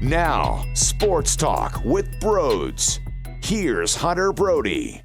Now, Sports Talk with Brodes. Here's Hunter Brody.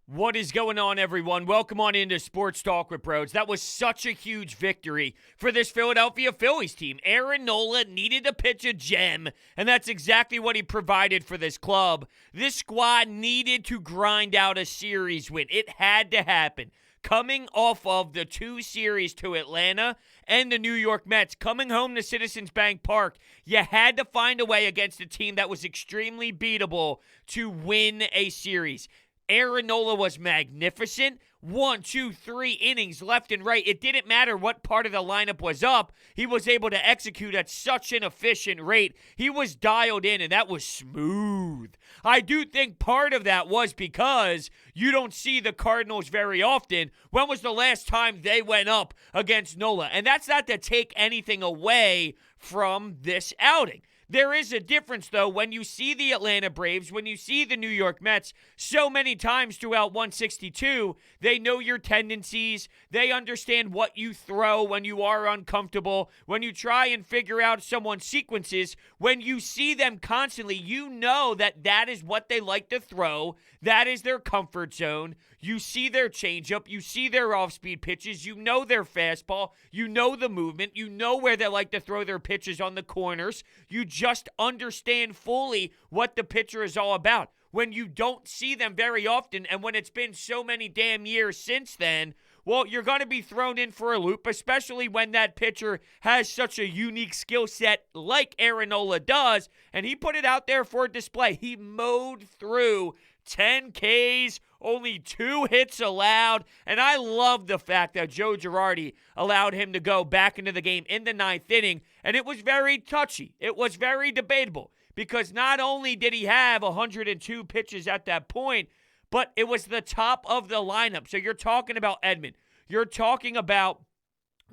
What is going on, everyone? Welcome on into Sports Talk with Brodes. That was such a huge victory for this Philadelphia Phillies team. Aaron Nola needed to pitch a gem, and that's exactly what he provided for this club. This squad needed to grind out a series win. It had to happen. Coming off of the 2 series to Atlanta and the New York Mets, coming home to Citizens Bank Park, you had to find a way against a team that was extremely beatable to win a series. Aaron Nola was magnificent. 1, 2, 3 innings left and right. It didn't matter what part of the lineup was up. He was able to execute at such an efficient rate. He was dialed in, and that was smooth. I do think part of that was because you don't see the Cardinals very often. When was the last time they went up against Nola? And that's not to take anything away from this outing. There is a difference, though, when you see the Atlanta Braves, when you see the New York Mets, so many times throughout 162, they know your tendencies. They understand what you throw when you are uncomfortable. When you try and figure out someone's sequences, when you see them constantly, you know that that is what they like to throw. That is their comfort zone. You see their changeup. You see their off-speed pitches. You know their fastball. You know the movement. You know where they like to throw their pitches on the corners. You just understand fully what the pitcher is all about. When you don't see them very often, and when it's been so many damn years since then, well, you're going to be thrown in for a loop, especially when that pitcher has such a unique skill set like Aaron Nola does, and he put it out there for display. He mowed through 10 Ks, only 2 hits allowed, and I love the fact that Joe Girardi allowed him to go back into the game in the 9th inning, and it was very touchy. It was very debatable, because not only did he have 102 pitches at that point, but it was the top of the lineup. So you're talking about Edman. You're talking about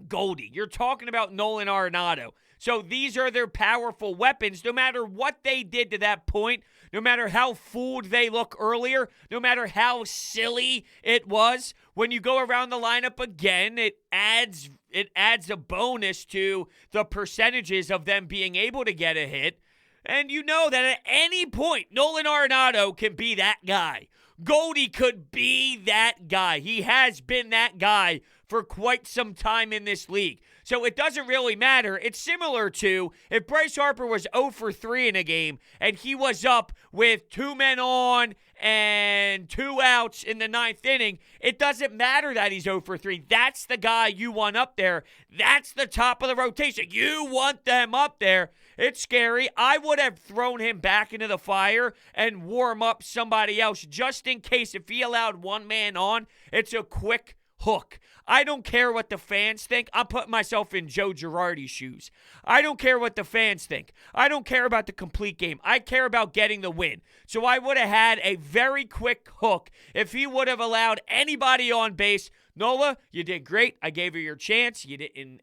Goldie. You're talking about Nolan Arenado. So these are their powerful weapons. No matter what they did to that point, no matter how fooled they look earlier, no matter how silly it was, when you go around the lineup again, it adds a bonus to the percentages of them being able to get a hit. And you know that at any point, Nolan Arenado can be that guy. Goldie could be that guy. He has been that guy for quite some time in this league. So it doesn't really matter. It's similar to if Bryce Harper was 0 for 3 in a game and he was up with 2 men on and 2 outs in the 9th inning, it doesn't matter that he's 0 for 3. That's the guy you want up there. That's the top of the rotation. You want them up there. It's scary. I would have thrown him back into the fire and warm up somebody else just in case if he allowed 1 man on, it's a quick hook. I don't care what the fans think. I'm putting myself in Joe Girardi's shoes. I don't care what the fans think. I don't care about the complete game. I care about getting the win. So I would have had a very quick hook if he would have allowed anybody on base. Nola, you did great. I gave you your chance. You didn't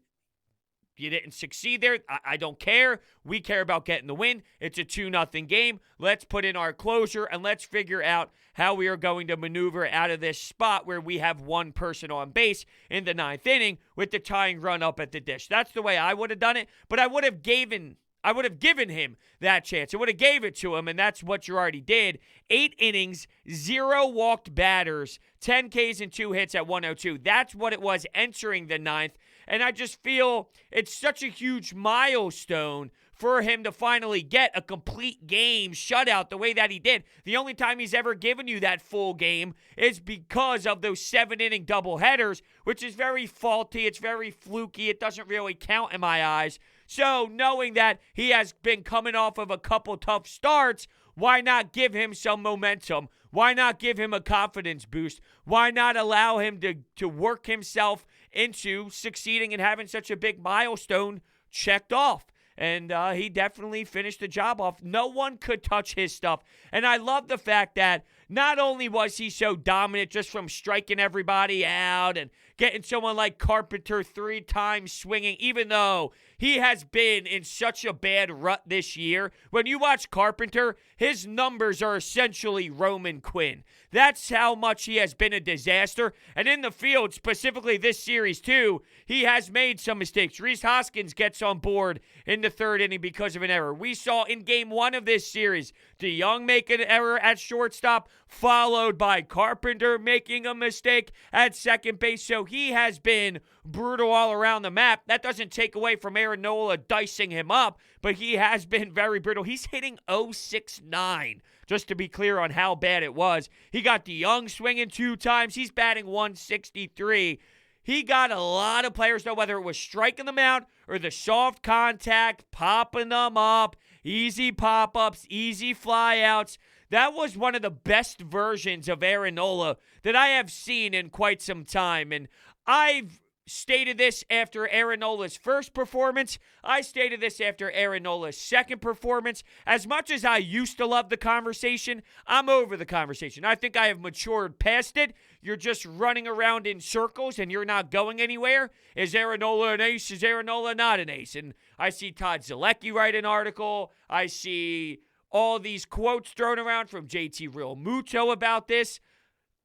succeed there. I don't care. We care about getting the win. It's a 2-0 game. Let's put in our closure, and let's figure out how we are going to maneuver out of this spot where we have 1 person on base in the 9th inning with the tying run up at the dish. That's the way I would have done it, but I would have given him that chance. I would have gave it to him, and that's what Girardi did. 8 innings, 0 walked batters, 10 Ks and 2 hits at 102. That's what it was entering the 9th. And I just feel it's such a huge milestone for him to finally get a complete game shutout the way that he did. The only time he's ever given you that full game is because of those 7-inning doubleheaders, which is very faulty. It's very fluky. It doesn't really count in my eyes. So knowing that he has been coming off of a couple tough starts, why not give him some momentum? Why not give him a confidence boost? Why not allow him to work himself into succeeding and having such a big milestone checked off? And he definitely finished the job off. No one could touch his stuff. And I love the fact that not only was he so dominant just from striking everybody out and getting someone like Carpenter 3 times swinging, even though he has been in such a bad rut this year. When you watch Carpenter, his numbers are essentially Roman Quinn. That's how much he has been a disaster. And in the field, specifically this series too, he has made some mistakes. Rhys Hoskins gets on board in the third inning because of an error. We saw in game 1 of this series, DeYoung make an error at shortstop, followed by Carpenter making a mistake at second base. So he has been brutal all around the map. That doesn't take away from Aaron Nola dicing him up, but he has been very brutal. He's hitting 0.69, just to be clear on how bad it was. He got DeYoung swinging 2 times. He's batting 163. He got a lot of players, though, whether it was striking them out or the soft contact, popping them up, easy pop-ups, easy flyouts. That was one of the best versions of Aaron Nola that I have seen in quite some time. And I've stated this after Aaron Nola's first performance. I stated this after Aaron Nola's second performance. As much as I used to love the conversation, I'm over the conversation. I think I have matured past it. You're just running around in circles and you're not going anywhere. Is Aaron Nola an ace? Is Aaron Nola not an ace? And I see Todd Zalecki write an article. I see all these quotes thrown around from JT Real Muto about this.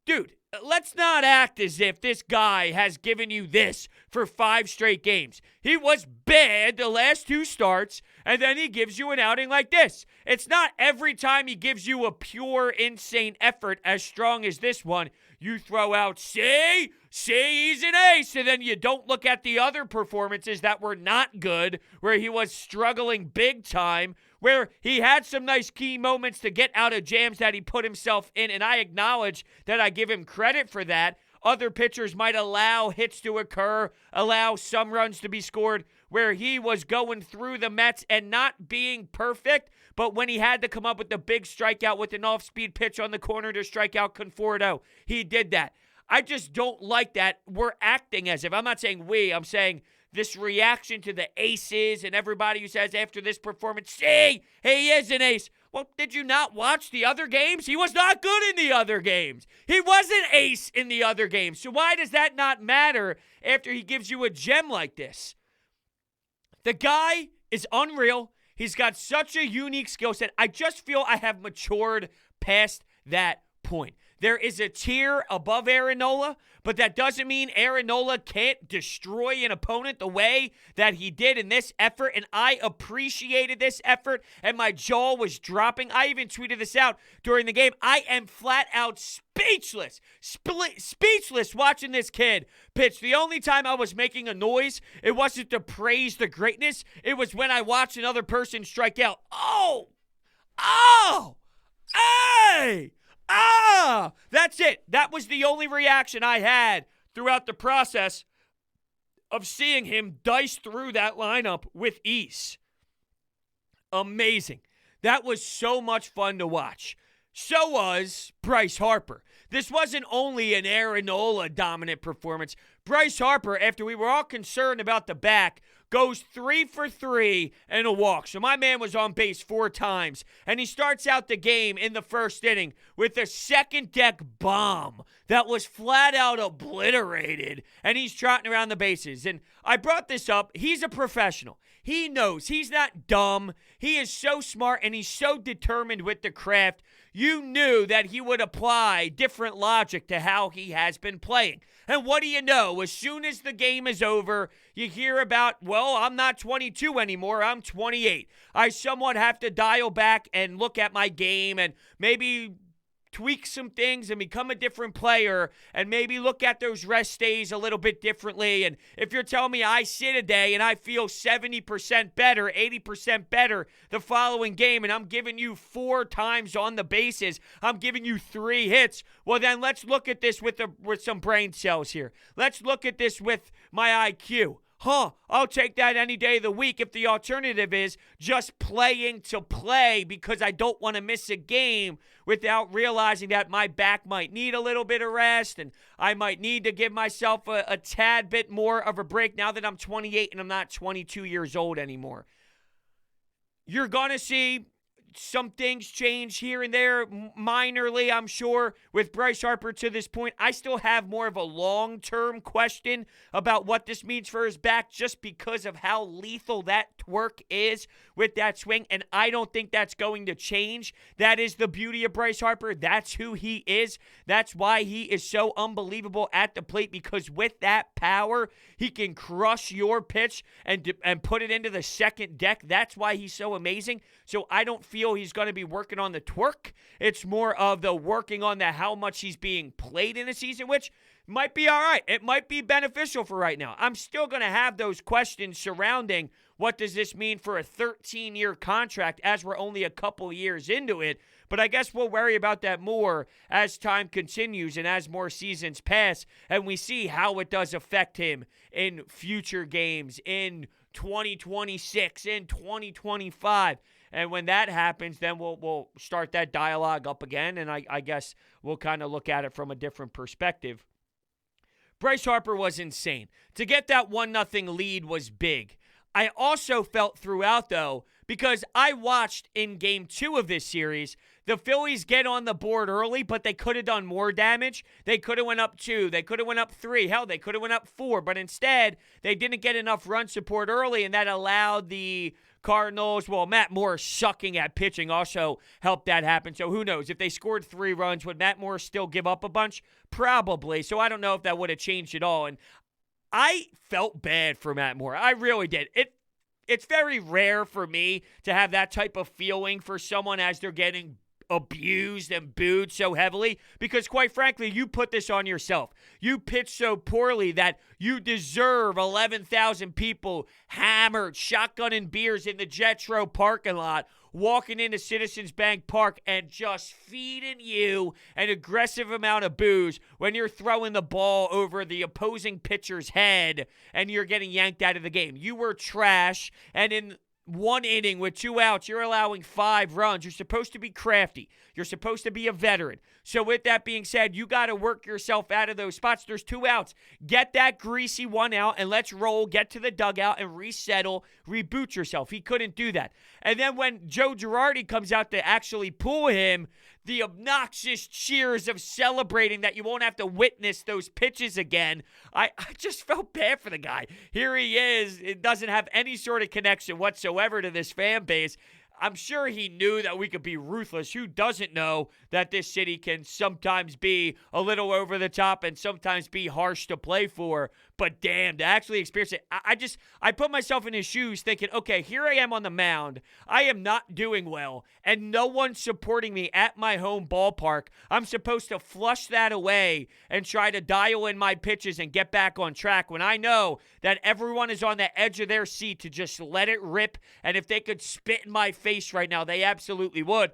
Dude, let's not act as if this guy has given you this for 5 straight games. He was bad the last 2 starts, and then he gives you an outing like this. It's not every time he gives you a pure, insane effort as strong as this one, you throw out, see, he's an ace, and then you don't look at the other performances that were not good, where he was struggling big time, where he had some nice key moments to get out of jams that he put himself in, and I acknowledge that I give him credit for that. Other pitchers might allow hits to occur, allow some runs to be scored, where he was going through the Mets and not being perfect, but when he had to come up with the big strikeout with an off-speed pitch on the corner to strike out Conforto, he did that. I just don't like that. We're acting as if, I'm not saying we, I'm saying this reaction to the aces and everybody who says after this performance, see, he is an ace. Well, did you not watch the other games? He was not good in the other games. He wasn't ace in the other games. So why does that not matter after he gives you a gem like this? The guy is unreal. He's got such a unique skill set. I just feel I have matured past that point. There is a tier above Aaron Nola, but that doesn't mean Aaron Nola can't destroy an opponent the way that he did in this effort, and I appreciated this effort, and my jaw was dropping. I even tweeted this out during the game. I am flat out speechless watching this kid pitch. The only time I was making a noise, it wasn't to praise the greatness. It was when I watched another person strike out. Hey! That's it. That was the only reaction I had throughout the process of seeing him dice through that lineup with ease. Amazing. That was so much fun to watch. So was Bryce Harper. This wasn't only an Aaron Nola dominant performance. Bryce Harper, after we were all concerned about the back, goes 3 for 3 and a walk. So my man was on base 4 times. And he starts out the game in the first inning with a second deck bomb that was flat out obliterated. And he's trotting around the bases. And I brought this up. He's a professional. He knows. He's not dumb. He is so smart and he's so determined with the craft. You knew that he would apply different logic to how he has been playing. And what do you know? As soon as the game is over, you hear about, well, I'm not 22 anymore. I'm 28. I somewhat have to dial back and look at my game and maybe tweak some things and become a different player and maybe look at those rest days a little bit differently. And if you're telling me I sit a day and I feel 70% better, 80% better the following game, and I'm giving you 4 times on the bases, I'm giving you 3 hits, well then let's look at this with some brain cells here. Let's look at this with my IQ. I'll take that any day of the week if the alternative is just playing to play because I don't want to miss a game without realizing that my back might need a little bit of rest and I might need to give myself a tad bit more of a break now that I'm 28 and I'm not 22 years old anymore. You're going to see some things change here and there, minorly, I'm sure, with Bryce Harper to this point. I still have more of a long-term question about what this means for his back just because of how lethal that twerk is with that swing, and I don't think that's going to change. That is the beauty of Bryce Harper. That's who he is. That's why he is so unbelievable at the plate, because with that power, he can crush your pitch and put it into the second deck. That's why he's so amazing. So I don't feel he's going to be working on the twerk. It's more of the working on the how much he's being played in a season, which might be all right. It might be beneficial for right now. I'm still going to have those questions surrounding what does this mean for a 13-year contract as we're only a couple years into it. But I guess we'll worry about that more as time continues and as more seasons pass and we see how it does affect him in future games, in 2026, in 2025. And when that happens, then we'll start that dialogue up again, and I guess we'll kind of look at it from a different perspective. Bryce Harper was insane. To get that 1-0 lead was big. I also felt throughout, though, because I watched in Game 2 of this series, the Phillies get on the board early, but they could have done more damage. They could have went up 2. They could have went up 3. Hell, they could have went up 4. But instead, they didn't get enough run support early, and that allowed the Cardinals, well, Matt Moore sucking at pitching also helped that happen. So who knows? If they scored 3 runs, would Matt Moore still give up a bunch? Probably. So I don't know if that would have changed at all. And I felt bad for Matt Moore. I really did. It's very rare for me to have that type of feeling for someone as they're getting abused and booed so heavily, because quite frankly, you put this on yourself. You pitch so poorly that you deserve 11,000 people hammered, shotgunning beers in the Jetro parking lot, walking into Citizens Bank Park and just feeding you an aggressive amount of booze when you're throwing the ball over the opposing pitcher's head and you're getting yanked out of the game. You were trash, and in 1 inning with 2 outs, you're allowing 5 runs. You're supposed to be crafty. You're supposed to be a veteran. So with that being said, you got to work yourself out of those spots. There's 2 outs. Get that greasy 1 out and let's roll. Get to the dugout and resettle. Reboot yourself. He couldn't do that. And then when Joe Girardi comes out to actually pull him, the obnoxious cheers of celebrating that you won't have to witness those pitches again. I just felt bad for the guy. Here he is. It doesn't have any sort of connection whatsoever to this fan base. I'm sure he knew that we could be ruthless. Who doesn't know that this city can sometimes be a little over the top and sometimes be harsh to play for? But damn, to actually experience it, I put myself in his shoes thinking, okay, here I am on the mound. I am not doing well, and no one's supporting me at my home ballpark. I'm supposed to flush that away and try to dial in my pitches and get back on track when I know that everyone is on the edge of their seat to just let it rip, and if they could spit in my face right now, they absolutely would.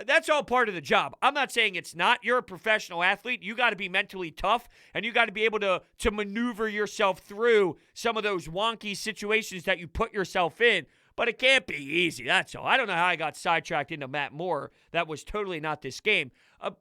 That's all part of the job. I'm not saying it's not. You're a professional athlete. You got to be mentally tough, and you got to be able to maneuver yourself through some of those wonky situations that you put yourself in. But it can't be easy, that's all. I don't know how I got sidetracked into Matt Moore. That was totally not this game.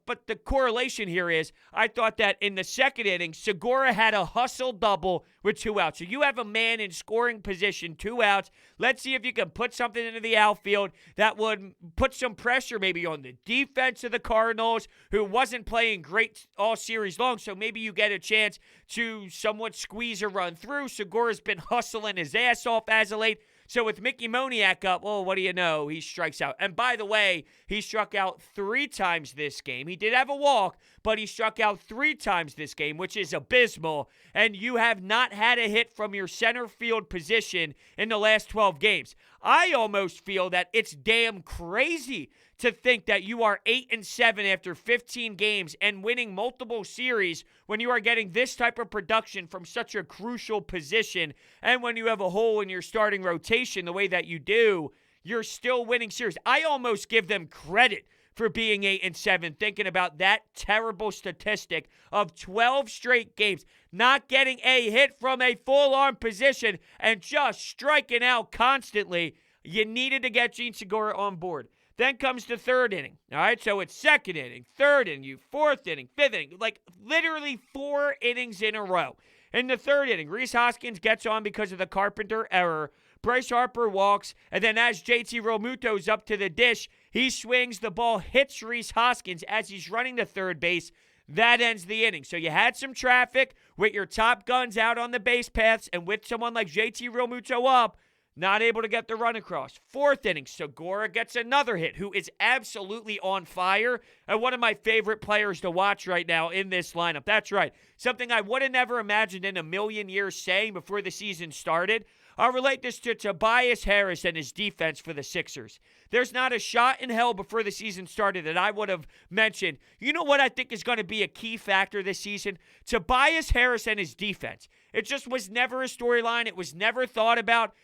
But the correlation here is I thought that in the second inning, Segura had a hustle double with 2 outs. So you have a man in scoring position, 2 outs. Let's see if you can put something into the outfield that would put some pressure maybe on the defense of the Cardinals, who wasn't playing great all series long. So maybe you get a chance to somewhat squeeze a run through. Segura's been hustling his ass off as of late. So with Mickey Moniak up, well, what do you know? He strikes out. And by the way, he struck out 3 times this game. He did have a walk, but he struck out 3 times this game, which is abysmal. And you have not had a hit from your center field position in the last 12 games. I almost feel that it's damn crazy to think that you are 8-7 after 15 games and winning multiple series when you are getting this type of production from such a crucial position, and when you have a hole in your starting rotation the way that you do, you're still winning series. I almost give them credit for being 8-7, thinking about that terrible statistic of 12 straight games, not getting a hit from a full-arm position and just striking out constantly. You needed to get Gene Segura on board. Then comes the 3rd inning. All right, so it's 2nd inning, 3rd inning, 4th inning, 5th inning, like literally 4 innings in a row. In the 3rd inning, Rhys Hoskins gets on because of the Carpenter error. Bryce Harper walks, and then as JT Realmuto's up to the dish, He swings, the ball hits Rhys Hoskins as he's running to third base. That ends the inning. So you had some traffic with your top guns out on the base paths and with someone like JT Realmuto up, not able to get the run across. Fourth inning, Segura gets another hit, who is absolutely on fire and one of my favorite players to watch right now in this lineup. That's right. Something I would have never imagined in a million years saying before the season started. I'll relate this to Tobias Harris and his defense for the Sixers. There's not a shot in hell before the season started that I would have mentioned. You know what I think is going to be a key factor this season? Tobias Harris and his defense. It just was never a storyline. It was never thought about.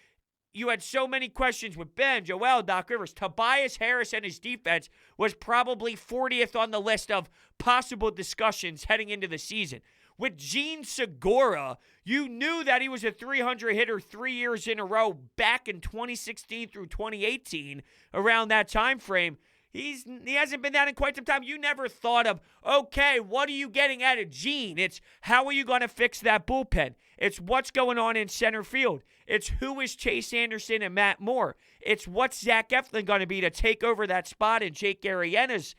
You had so many questions with Ben, Joel, Doc Rivers. Tobias Harris and his defense was probably 40th on the list of possible discussions heading into the season. With Gene Segura, you knew that he was a 300 hitter 3 years in a row back in 2016 through 2018, around that time frame. He hasn't been that in quite some time. You never thought of, okay, what are you getting out of Gene? It's how are you going to fix that bullpen? It's what's going on in center field. It's who is Chase Anderson and Matt Moore. It's what's Zach Eflin going to be to take over that spot in Jake Arrieta's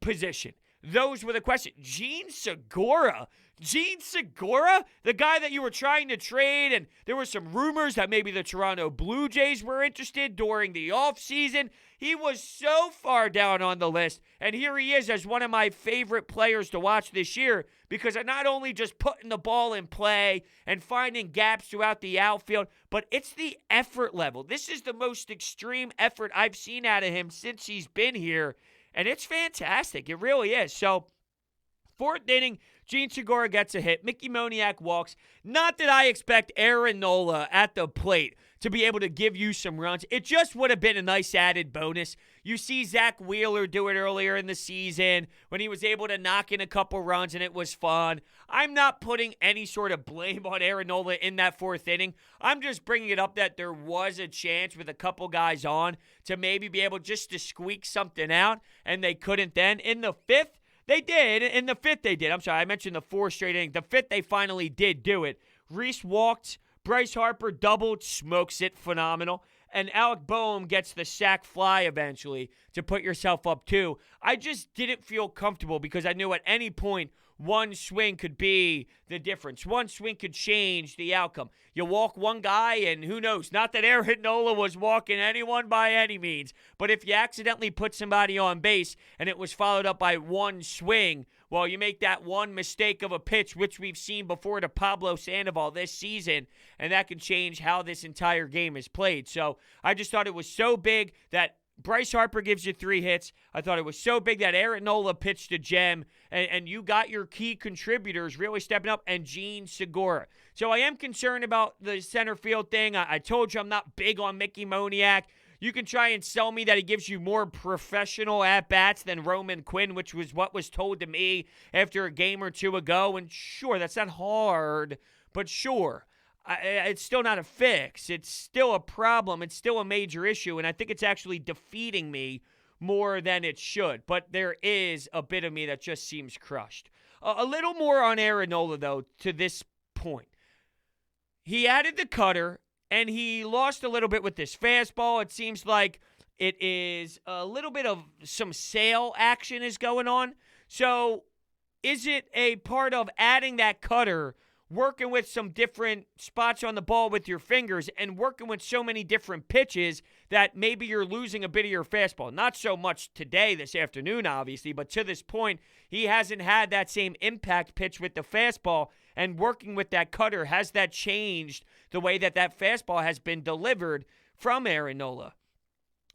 position. Those were the questions. Gene Segura, the guy that you were trying to trade, and there were some rumors that maybe the Toronto Blue Jays were interested during the offseason. He was so far down on the list, and here he is as one of my favorite players to watch this year because of not only just putting the ball in play and finding gaps throughout the outfield, but it's the effort level. This is the most extreme effort I've seen out of him since he's been here, and it's fantastic. It really is. So, fourth inning, Gene Segura gets a hit. Mickey Moniak walks. Not that I expect Aaron Nola at the plate to be able to give you some runs. It just would have been a nice added bonus. You see Zach Wheeler do it earlier in the season when he was able to knock in a couple runs, and it was fun. I'm not putting any sort of blame on Aaron Nola in that fourth inning. I'm just bringing it up that there was a chance with a couple guys on to maybe be able just to squeak something out, and they couldn't then. In the fifth, they did. In the fifth, they did. I'm sorry, I mentioned the four straight innings. The fifth, they finally did do it. Rhys walked. Bryce Harper doubled, smokes it, phenomenal. And Alec Boehm gets the sac fly eventually to put yourself up 2. I just didn't feel comfortable because I knew at any point one swing could be the difference. One swing could change the outcome. You walk one guy and who knows, not that Aaron Nola was walking anyone by any means, but if you accidentally put somebody on base and it was followed up by one swing, well, you make that one mistake of a pitch, which we've seen before to Pablo Sandoval this season, and that can change how this entire game is played. So I just thought it was so big that Bryce Harper gives you 3 hits. I thought it was so big that Aaron Nola pitched a gem, and you got your key contributors really stepping up, and Gene Segura. So I am concerned about the center field thing. I told you I'm not big on Mickey Moniak. You can try and sell me that he gives you more professional at-bats than Roman Quinn, which was what was told to me after a game or two ago. And sure, that's not hard, but sure. It's still not a fix. It's still a problem. It's still a major issue, and I think it's actually defeating me more than it should. But there is a bit of me that just seems crushed. A little more on Aaron Nola, though, to this point. He added the cutter, and he lost a little bit with this fastball. It seems like it is a little bit of some sail action is going on. So is it a part of adding that cutter, working with some different spots on the ball with your fingers and working with so many different pitches that maybe you're losing a bit of your fastball? Not so much today, this afternoon, obviously, but to this point, he hasn't had that same impact pitch with the fastball, and working with that cutter, has that changed the way that that fastball has been delivered from Aaron Nola?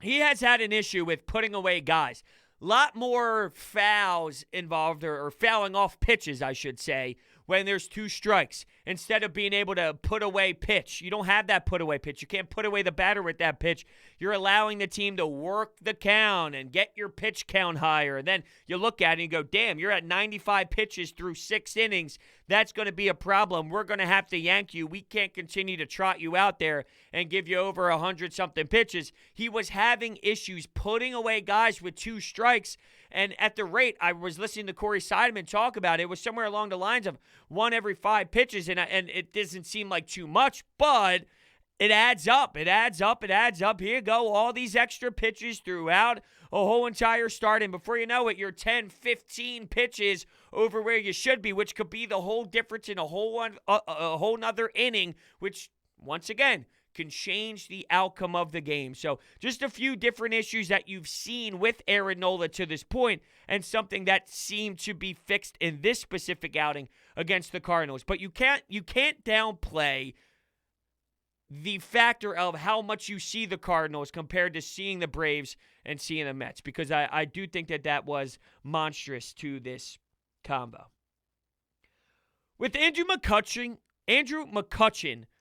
He has had an issue with putting away guys. A lot more fouls involved, or fouling off pitches, I should say, when there's 2 strikes, instead of being able to put away pitch. You don't have that put away pitch. You can't put away the batter with that pitch. You're allowing the team to work the count and get your pitch count higher. And then you look at it and you go, damn, you're at 95 pitches through 6 innings. That's going to be a problem. We're going to have to yank you. We can't continue to trot you out there and give you over 100-something pitches. He was having issues putting away guys with 2 strikes. And at the rate, I was listening to Corey Seidman talk about it, was somewhere along the lines of 1 every 5 pitches, and it doesn't seem like too much, but it adds up. It adds up. It adds up. Here you go. All these extra pitches throughout a whole entire start. And before you know it, you're 10, 15 pitches over where you should be, which could be the whole difference in a whole nother inning, which, once again, can change the outcome of the game. So just a few different issues that you've seen with Aaron Nola to this point, and something that seemed to be fixed in this specific outing against the Cardinals. But you can't downplay the factor of how much you see the Cardinals compared to seeing the Braves and seeing the Mets, because I do think that was monstrous to this combo. With Andrew McCutchen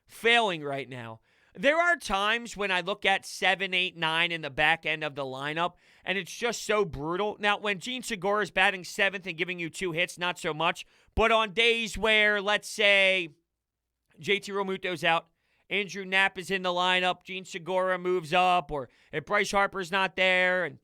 failing right now, there are times when I look at 7, 8, 9 in the back end of the lineup, and it's just so brutal. Now, when Gene Segura is batting 7th and giving you 2 hits, not so much. But on days where, let's say, JT Realmuto's out, Andrew Knapp is in the lineup, Gene Segura moves up, or if Bryce Harper's not there, and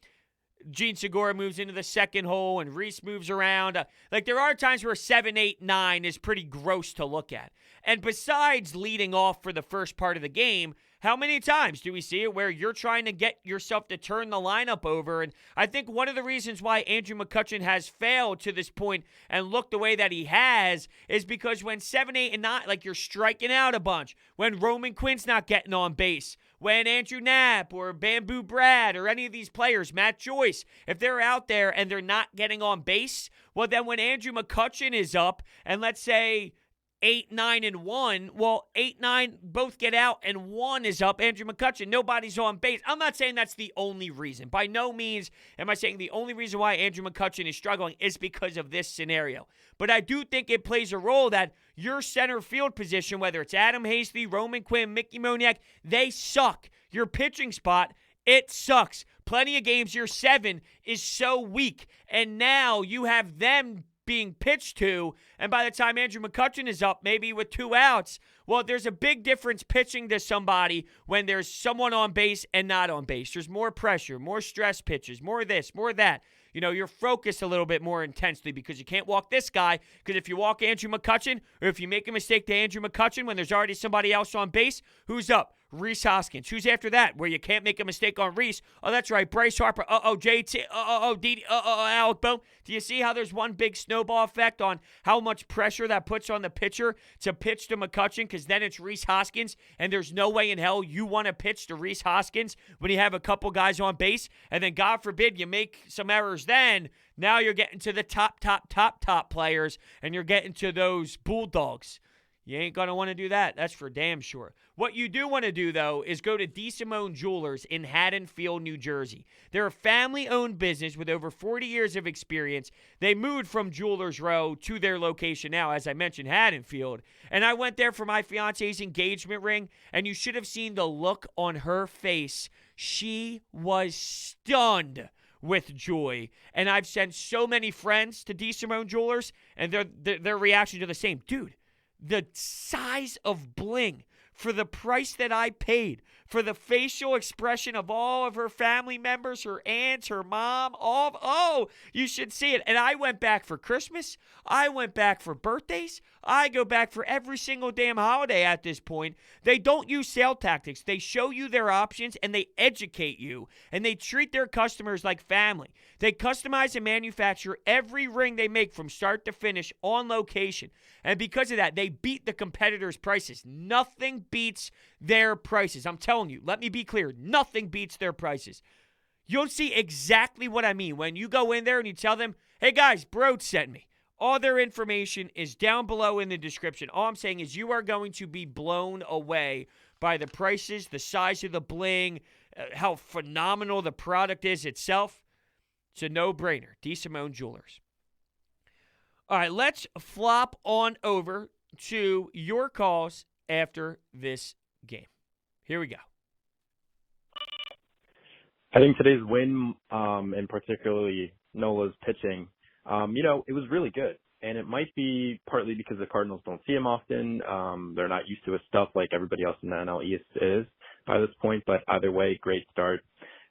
Gene Segura moves into the second hole, and Reese moves around. There are times where 7, 8, 9 is pretty gross to look at. And besides leading off for the first part of the game, how many times do we see it where you're trying to get yourself to turn the lineup over? And I think one of the reasons why Andrew McCutchen has failed to this point and looked the way that he has is because when 7, 8, and 9, you're striking out a bunch, when Roman Quinn's not getting on base, when Andrew Knapp or Bamboo Brad or any of these players, Matt Joyce, if they're out there and they're not getting on base, well, then when Andrew McCutchen is up and let's say 8, 9, and 1, well, 8, 9 both get out and 1 is up, Andrew McCutchen, nobody's on base. I'm not saying that's the only reason. By no means am I saying the only reason why Andrew McCutchen is struggling is because of this scenario. But I do think it plays a role that your center field position, whether it's Adam Hasty, Roman Quinn, Mickey Moniak, they suck. Your pitching spot, it sucks. Plenty of games, your 7 is so weak. And now you have them being pitched to, and by the time Andrew McCutchen is up, maybe with 2 outs, well, there's a big difference pitching to somebody when there's someone on base and not on base. There's more pressure, more stress pitches, more this, more that. You're focused a little bit more intensely because you can't walk this guy, because if you walk Andrew McCutchen, or if you make a mistake to Andrew McCutchen when there's already somebody else on base, who's up? Rhys Hoskins. Who's after that? Where you can't make a mistake on Rhys. Oh, that's right. Bryce Harper. JT. Didi. Alec Bohm. Do you see how there's one big snowball effect on how much pressure that puts on the pitcher to pitch to McCutchen? Because then it's Rhys Hoskins, and there's no way in hell you want to pitch to Rhys Hoskins when you have a couple guys on base, and then God forbid you make some errors then. Now you're getting to the top players, and you're getting to those Bulldogs. You ain't going to want to do that. That's for damn sure. What you do want to do, though, is go to DeSimone Jewelers in Haddonfield, New Jersey. They're a family-owned business with over 40 years of experience. They moved from Jewelers Row to their location now, as I mentioned, Haddonfield. And I went there for my fiance's engagement ring, and you should have seen the look on her face. She was stunned with joy. And I've sent so many friends to DeSimone Jewelers, and their reactions are the same. Dude, the size of bling for the price that I paid, for the facial expression of all of her family members, her aunts, her mom, you should see it. And I went back for Christmas. I went back for birthdays. I go back for every single damn holiday at this point. They don't use sale tactics. They show you their options, and they educate you, and they treat their customers like family. They customize and manufacture every ring they make from start to finish on location. And because of that, they beat the competitors' prices. Nothing beats their prices. I'm telling you, let me be clear. Nothing beats their prices. You'll see exactly what I mean when you go in there and you tell them, hey guys, Brodes sent me. All their information is down below in the description. All I'm saying is you are going to be blown away by the prices, the size of the bling, how phenomenal the product is itself. It's a no-brainer. DeSimone Jewelers. All right, let's flop on over to your calls after this game. Here we go. I think today's win, and particularly Nola's pitching, it was really good. And it might be partly because the Cardinals don't see him often. They're not used to his stuff like everybody else in the NL East is by this point. But either way, great start.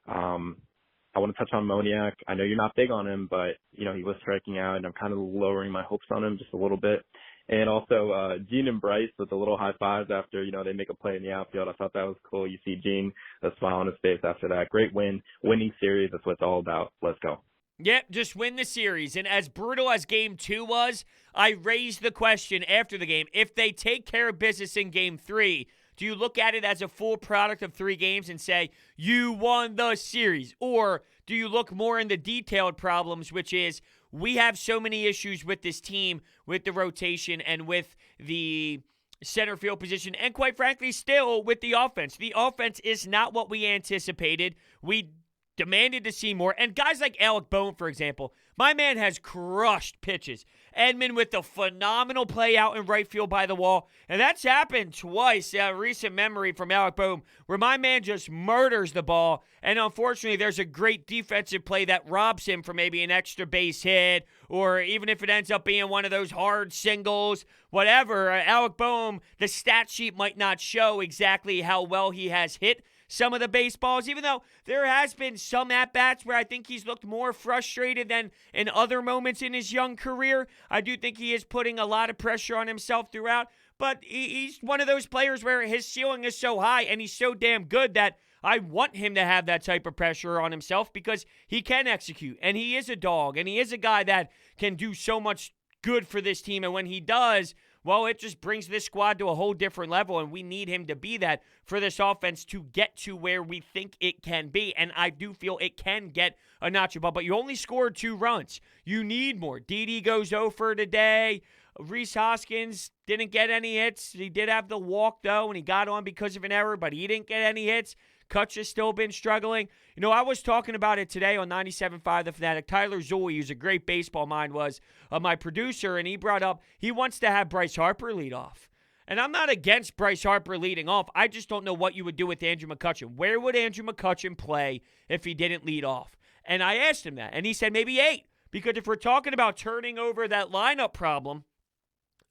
I want to touch on Moniak. I know you're not big on him, but, he was striking out, and I'm kind of lowering my hopes on him just a little bit. And also Gene and Bryce with the little high fives after, they make a play in the outfield. I thought that was cool. You see Gene, a smile on his face after that. Great win, winning series. That's what it's all about. Let's go. Yep, just win the series. And as brutal as Game 2 was, I raised the question after the game. If they take care of business in Game 3, do you look at it as a full product of 3 games and say, you won the series? Or do you look more in the detailed problems, which is we have so many issues with this team, with the rotation, and with the center field position, and quite frankly, still with the offense. The offense is not what we anticipated. We demanded to see more. And guys like Alec Bohm, for example, my man has crushed pitches. Edman with the phenomenal play out in right field by the wall. And that's happened twice, recent memory from Alec Bohm, where my man just murders the ball. And unfortunately, there's a great defensive play that robs him from maybe an extra base hit, or even if it ends up being one of those hard singles, whatever. Alec Bohm, the stat sheet might not show exactly how well he has hit some of the baseballs, even though there has been some at-bats where I think he's looked more frustrated than in other moments in his young career. I do think he is putting a lot of pressure on himself throughout, but he's one of those players where his ceiling is so high and he's so damn good that I want him to have that type of pressure on himself because he can execute, and he is a dog, and he is a guy that can do so much good for this team, and when he does, well, it just brings this squad to a whole different level, and we need him to be that for this offense to get to where we think it can be. And I do feel it can get a notch above, but you only scored 2 runs. You need more. Didi goes 0 for today. Rhys Hoskins didn't get any hits. He did have the walk, though, and he got on because of an error, but he didn't get any hits. Kutch has still been struggling. I was talking about it today on 97.5 The Fanatic. Tyler Zulli, who's a great baseball mind, was my producer, and he brought up he wants to have Bryce Harper lead off. And I'm not against Bryce Harper leading off. I just don't know what you would do with Andrew McCutchen. Where would Andrew McCutchen play if he didn't lead off? And I asked him that, and he said maybe 8. Because if we're talking about turning over that lineup problem,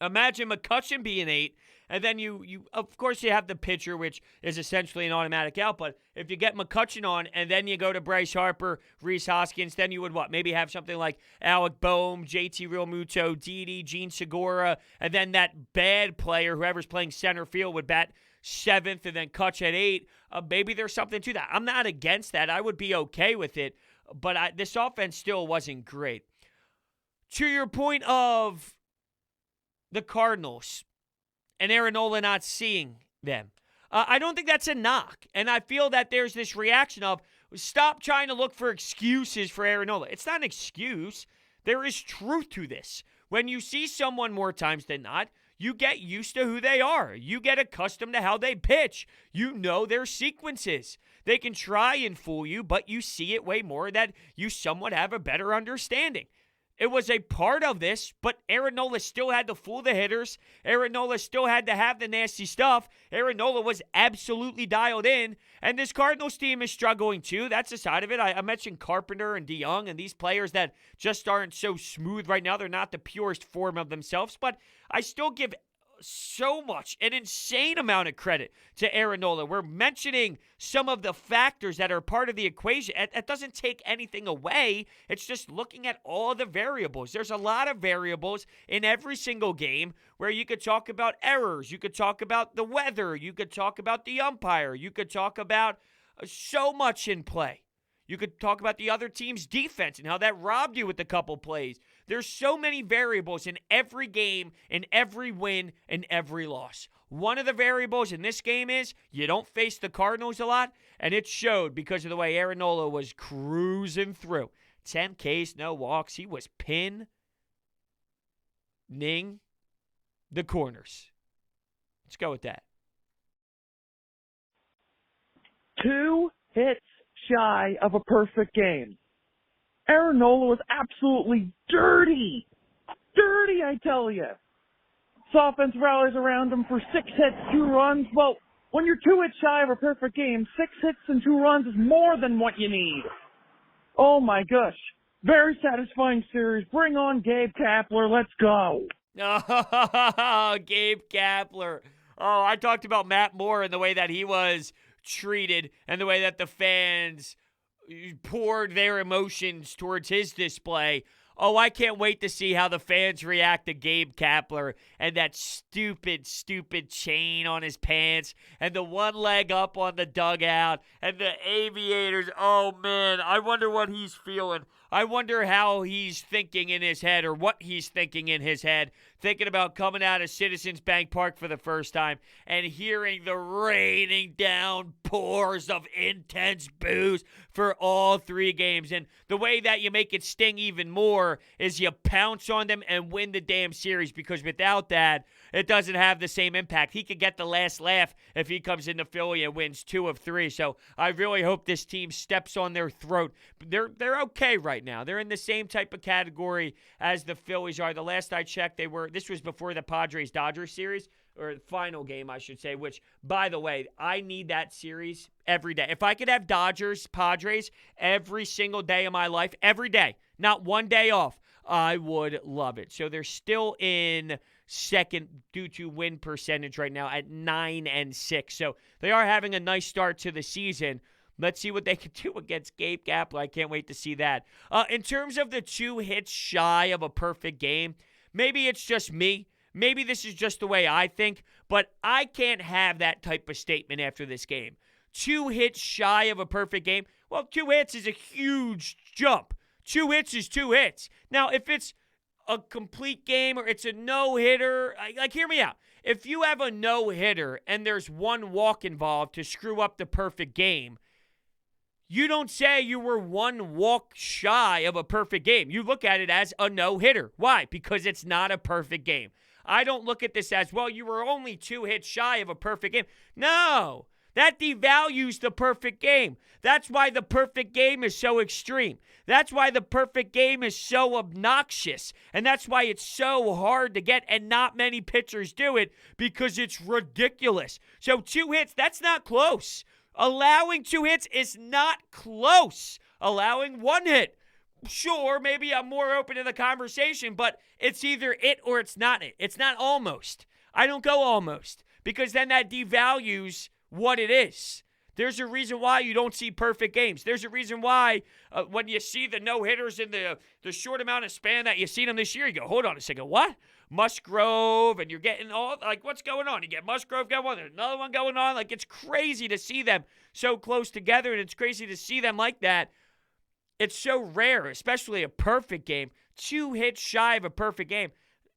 imagine McCutchen being 8, and then you of course you have the pitcher, which is essentially an automatic out. But if you get McCutchen on, and then you go to Bryce Harper, Rhys Hoskins, then you would Maybe have something like Alec Bohm, JT Realmuto, Didi, Gene Segura, and then that bad player, whoever's playing center field, would bat 7th, and then Kutch at 8. Maybe there's something to that. I'm not against that. I would be okay with it. But this offense still wasn't great. To your point of the Cardinals and Aaron Nola not seeing them, I don't think that's a knock. And I feel that there's this reaction of stop trying to look for excuses for Aaron Nola. It's not an excuse. There is truth to this. When you see someone more times than not, you get used to who they are. You get accustomed to how they pitch. You know their sequences. They can try and fool you, but you see it way more that you somewhat have a better understanding. It was a part of this, but Aaron Nola still had to fool the hitters. Aaron Nola still had to have the nasty stuff. Aaron Nola was absolutely dialed in, and this Cardinals team is struggling too. That's a side of it. I mentioned Carpenter and DeYoung and these players that just aren't so smooth right now. They're not the purest form of themselves, but I still give so much, an insane amount of credit to Aaron Nola. We're mentioning some of the factors that are part of the equation. It doesn't take anything away. It's just looking at all the variables. There's a lot of variables in every single game where you could talk about errors. You could talk about the weather. You could talk about the umpire. You could talk about so much in play. You could talk about the other team's defense and how that robbed you with a couple plays. There's so many variables in every game, in every win, and every loss. One of the variables in this game is you don't face the Cardinals a lot, and it showed because of the way Aaron Nola was cruising through. 10 Ks, no walks. He was pinning the corners. Let's go with that. 2 hits shy of a perfect game. Aaron Nola was absolutely dirty. Dirty, I tell you. This offense rallies around him for 6 hits, 2 runs. Well, when you're 2 hits shy of a perfect game, 6 hits and 2 runs is more than what you need. Oh my gosh. Very satisfying series. Bring on Gabe Kapler. Let's go. Oh, Gabe Kapler. Oh, I talked about Matt Moore and the way that he was treated and the way that the fans poured their emotions towards his display. Oh, I can't wait to see how the fans react to Gabe Kapler and that stupid, stupid chain on his pants and the one leg up on the dugout and the aviators. Oh, man, I wonder what he's feeling. I wonder how he's thinking in his head or what he's thinking in his head, thinking about coming out of Citizens Bank Park for the first time and hearing the raining down pours of intense boos for all 3 games. And the way that you make it sting even more is you pounce on them and win the damn series, because without that, it doesn't have the same impact. He could get the last laugh if he comes into Philly and wins 2 of 3. So I really hope this team steps on their throat. They're okay right now. They're in the same type of category as the Phillies are. The last I checked, this was before the Padres-Dodgers series, or final game, I should say, which, by the way, I need that series every day. If I could have Dodgers-Padres every single day of my life, every day, not one day off, I would love it. So they're still in second due to win percentage right now at 9-6. So they are having a nice start to the season. Let's see what they can do against Gabe Kapler. I can't wait to see that. In terms of the 2 hits shy of a perfect game, maybe it's just me. Maybe this is just the way I think, but I can't have that type of statement after this game. 2 hits shy of a perfect game. Well, 2 hits is a huge jump. 2 hits is 2 hits. Now, if it's a complete game or it's a no-hitter, like, hear me out. If you have a no-hitter and there's 1 walk involved to screw up the perfect game, you don't say you were 1 walk shy of a perfect game. You look at it as a no-hitter. Why? Because it's not a perfect game. I don't look at this as, well, you were only 2 hits shy of a perfect game. No, that devalues the perfect game. That's why the perfect game is so extreme. That's why the perfect game is so obnoxious. And that's why it's so hard to get, and not many pitchers do it, because it's ridiculous. So 2 hits, that's not close. Allowing 2 hits is not close. Allowing 1 hit, sure, maybe I'm more open to the conversation, but it's either it or it's not it. It's not almost. I don't go almost, because then that devalues what it is. There's a reason why you don't see perfect games. There's a reason why when you see the no-hitters in the short amount of span that you've seen them this year, you go, hold on a second, what? Musgrove, and you're getting all, like, what's going on? You get Musgrove going on, there's another one going on. Like, it's crazy to see them so close together, and it's crazy to see them like that. It's so rare, especially a perfect game. 2 hits shy of a perfect game.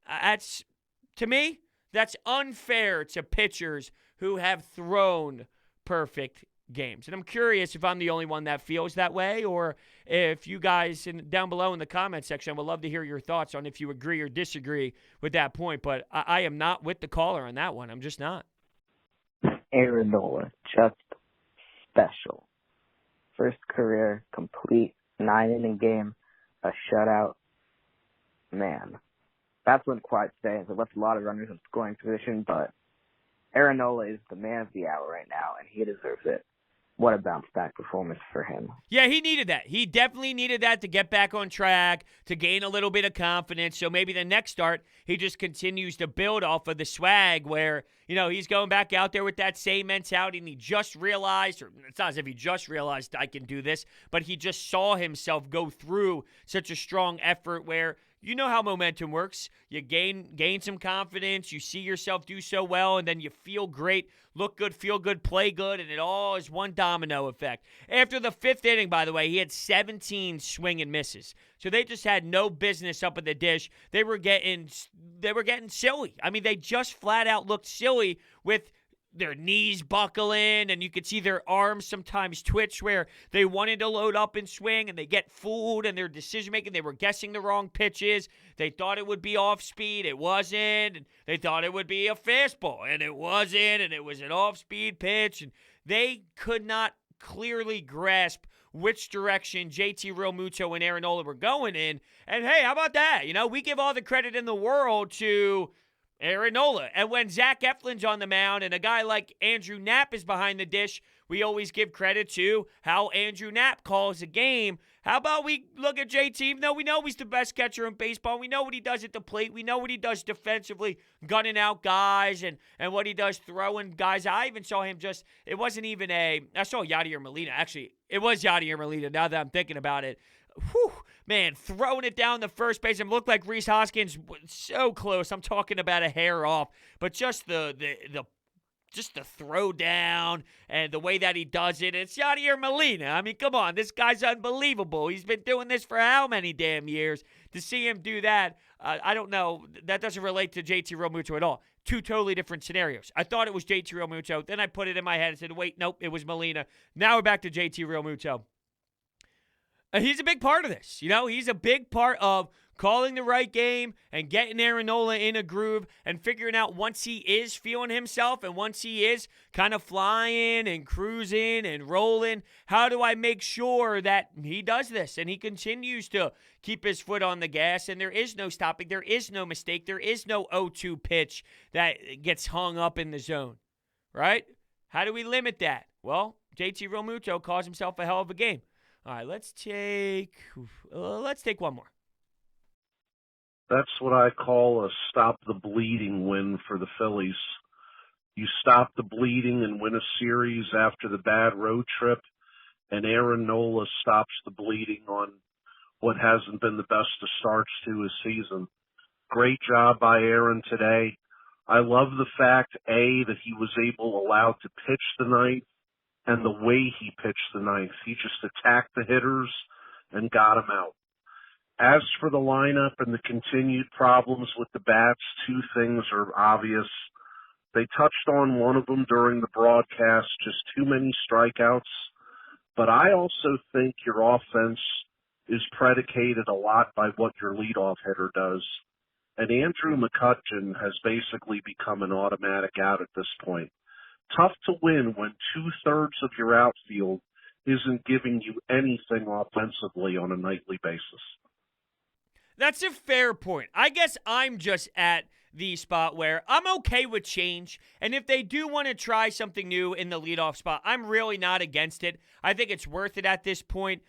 To me, that's unfair to pitchers who have thrown perfect games. And I'm curious if I'm the only one that feels that way, or if you guys down below in the comment section, I would love to hear your thoughts on if you agree or disagree with that point. But I am not with the caller on that one. I'm just not. Aaron Nola, just special. First career complete 9-inning game, a shutout. Man, that's what quiet today. It left a lot of runners in scoring position, but Aaron Nola is the man of the hour right now, and he deserves it. What a bounce-back performance for him. Yeah, he needed that. He definitely needed that to get back on track, to gain a little bit of confidence. So maybe the next start, he just continues to build off of the swag where, he's going back out there with that same mentality, and he just realized, or it's not as if he just realized I can do this, but he just saw himself go through such a strong effort where, you know how momentum works. You gain some confidence. You see yourself do so well, and then you feel great, look good, feel good, play good, and it all is one domino effect. After the 5th inning, by the way, he had 17 swing and misses. So they just had no business up at the dish. They were getting silly. I mean, they just flat out looked silly with their knees buckling, and you could see their arms sometimes twitch where they wanted to load up and swing, and they get fooled in their decision-making. They were guessing the wrong pitches. They thought it would be off-speed. It wasn't. And they thought it would be a fastball, and it wasn't, and it was an off-speed pitch. And they could not clearly grasp which direction JT Realmuto and Aaron Nola were going in. And, hey, how about that? We give all the credit in the world to Aaron Nola. And when Zach Eflin's on the mound and a guy like Andrew Knapp is behind the dish, we always give credit to how Andrew Knapp calls a game. How about we look at JT? Even though we know he's the best catcher in baseball, we know what he does at the plate, we know what he does defensively, gunning out guys, and what he does throwing guys. I even saw him I saw Yadier Molina. Actually, it was Yadier Molina now that I'm thinking about it. man, throwing it down the first base. It looked like Rhys Hoskins was so close. I'm talking about a hair off, but just the throw down and the way that he does it. It's Yadier Molina. I mean, come on. This guy's unbelievable. He's been doing this for how many damn years? To see him do that, I don't know. That doesn't relate to JT Realmuto at all. Two totally different scenarios. I thought it was JT Realmuto. Then I put it in my head and said, wait, nope, it was Molina. Now we're back to JT Realmuto. He's a big part of this. He's a big part of calling the right game and getting Aaron Nola in a groove and figuring out once he is feeling himself and once he is kind of flying and cruising and rolling, how do I make sure that he does this and he continues to keep his foot on the gas and there is no stopping, there is no mistake, there is no 0-2 pitch that gets hung up in the zone, right? How do we limit that? Well, JT Realmuto calls himself a hell of a game. All right, let's take one more. That's what I call a stop the bleeding win for the Phillies. You stop the bleeding and win a series after the bad road trip, and Aaron Nola stops the bleeding on what hasn't been the best of starts to his season. Great job by Aaron today. I love the fact, that he was allowed to pitch the ninth, and the way he pitched the ninth. He just attacked the hitters and got them out. As for the lineup and the continued problems with the bats, two things are obvious. They touched on one of them during the broadcast, just too many strikeouts. But I also think your offense is predicated a lot by what your leadoff hitter does. And Andrew McCutchen has basically become an automatic out at this point. Tough to win when 2/3 of your outfield isn't giving you anything offensively on a nightly basis. That's a fair point. I guess I'm just at the spot where I'm okay with change, and if they do want to try something new in the leadoff spot, I'm really not against it. I think it's worth it at this point.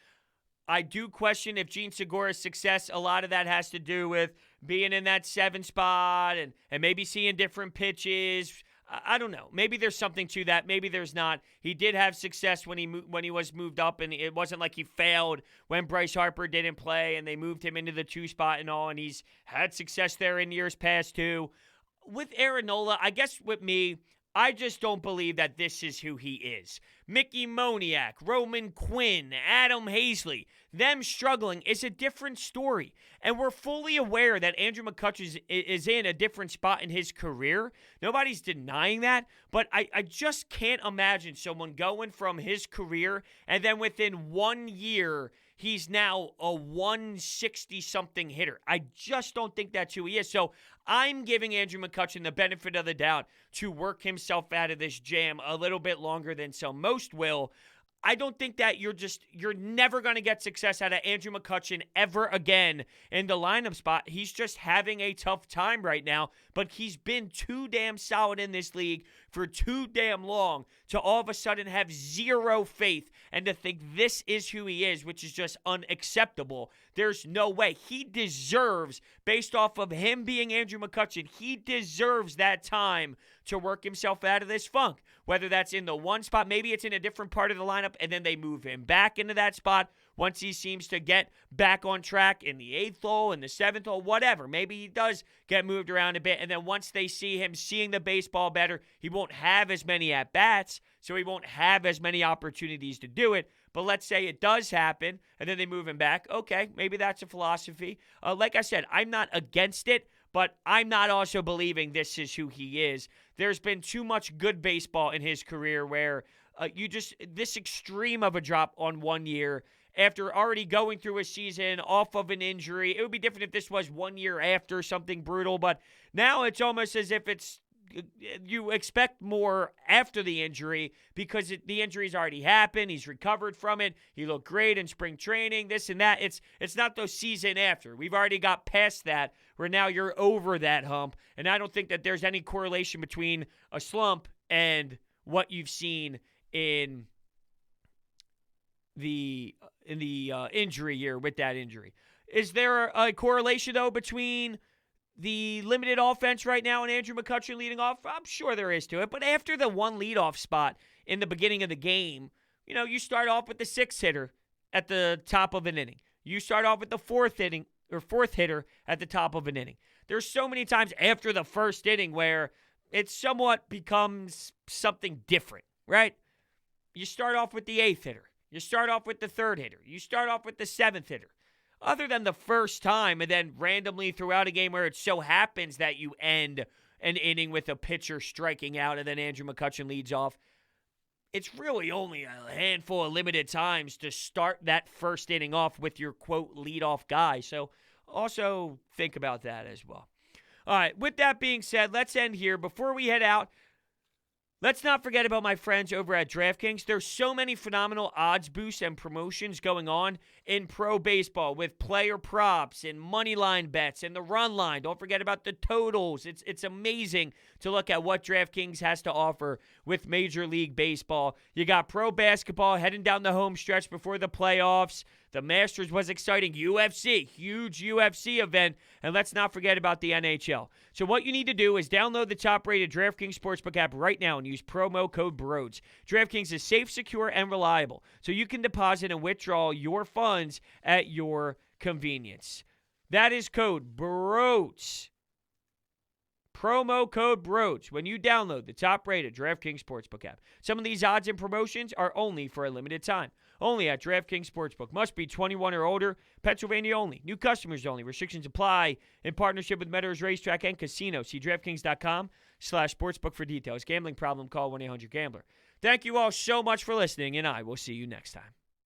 I do question if Gene Segura's success, a lot of that has to do with being in that 7 spot and maybe seeing different pitches. I don't know. Maybe there's something to that. Maybe there's not. He did have success when he was moved up, and it wasn't like he failed when Bryce Harper didn't play, and they moved him into the 2 spot and all, and he's had success there in years past too. With Aaron Nola, I guess with me, I just don't believe that this is who he is. Mickey Moniak, Roman Quinn, Adam Hazley, them struggling is a different story. And we're fully aware that Andrew McCutchen is in a different spot in his career. Nobody's denying that. But I just can't imagine someone going from his career and then within 1 year, he's now a 160-something hitter. I just don't think that's who he is. So I'm giving Andrew McCutchen the benefit of the doubt to work himself out of this jam a little bit longer than some most will. I don't think that you're never going to get success out of Andrew McCutchen ever again in the lineup spot. He's just having a tough time right now, but he's been too damn solid in this league for too damn long to all of a sudden have zero faith and to think this is who he is, which is just unacceptable. There's no way. He deserves, based off of him being Andrew McCutchen, he deserves that time to work himself out of this funk. Whether that's in the 1 spot, maybe it's in a different part of the lineup, and then they move him back into that spot once he seems to get back on track in the 8th hole, in the 7th hole, whatever. Maybe he does get moved around a bit, and then once they see him seeing the baseball better, he won't have as many at-bats, so he won't have as many opportunities to do it. But let's say it does happen, and then they move him back. Okay, maybe that's a philosophy. Like I said, I'm not against it, but I'm not also believing this is who he is. There's been too much good baseball in his career where this extreme of a drop on 1 year after already going through a season off of an injury. It would be different if this was 1 year after something brutal, but now it's almost as if you expect more after the injury because the injury's already happened. He's recovered from it. He looked great in spring training, this and that. It's not the season after. We've already got past that where now you're over that hump. And I don't think that there's any correlation between a slump and what you've seen in the injury year with that injury. Is there a correlation, though, between the limited offense right now and Andrew McCutchen leading off? I'm sure there is to it. But after the 1 leadoff spot in the beginning of the game, you start off with the 6th hitter at the top of an inning. You start off with the fourth hitter at the top of an inning. There's so many times after the first inning where it somewhat becomes something different, right? You start off with the eighth hitter. You start off with the third hitter. You start off with the seventh hitter. Other than the first time, and then randomly throughout a game where it so happens that you end an inning with a pitcher striking out and then Andrew McCutchen leads off, it's really only a handful of limited times to start that first inning off with your, quote, leadoff guy. So also think about that as well. All right, with that being said, let's end here. Before we head out, let's not forget about my friends over at DraftKings. There's so many phenomenal odds boosts and promotions going on in pro baseball with player props and money line bets and the run line. Don't forget about the totals. It's amazing to look at what DraftKings has to offer with Major League Baseball. You got pro basketball heading down the home stretch before the playoffs. The Masters was exciting. UFC, huge UFC event. And let's not forget about the NHL. So what you need to do is download the top-rated DraftKings Sportsbook app right now and use promo code BRODES. DraftKings is safe, secure, and reliable, so you can deposit and withdraw your funds at your convenience. That is code BRODES. Promo code BRODES when you download the top-rated DraftKings Sportsbook app. Some of these odds and promotions are only for a limited time. Only at DraftKings Sportsbook. Must be 21 or older. Pennsylvania only. New customers only. Restrictions apply. In partnership with Meadows Racetrack and Casino. See DraftKings.com/sportsbook for details. Gambling problem? Call 1-800-GAMBLER. Thank you all so much for listening, and I will see you next time.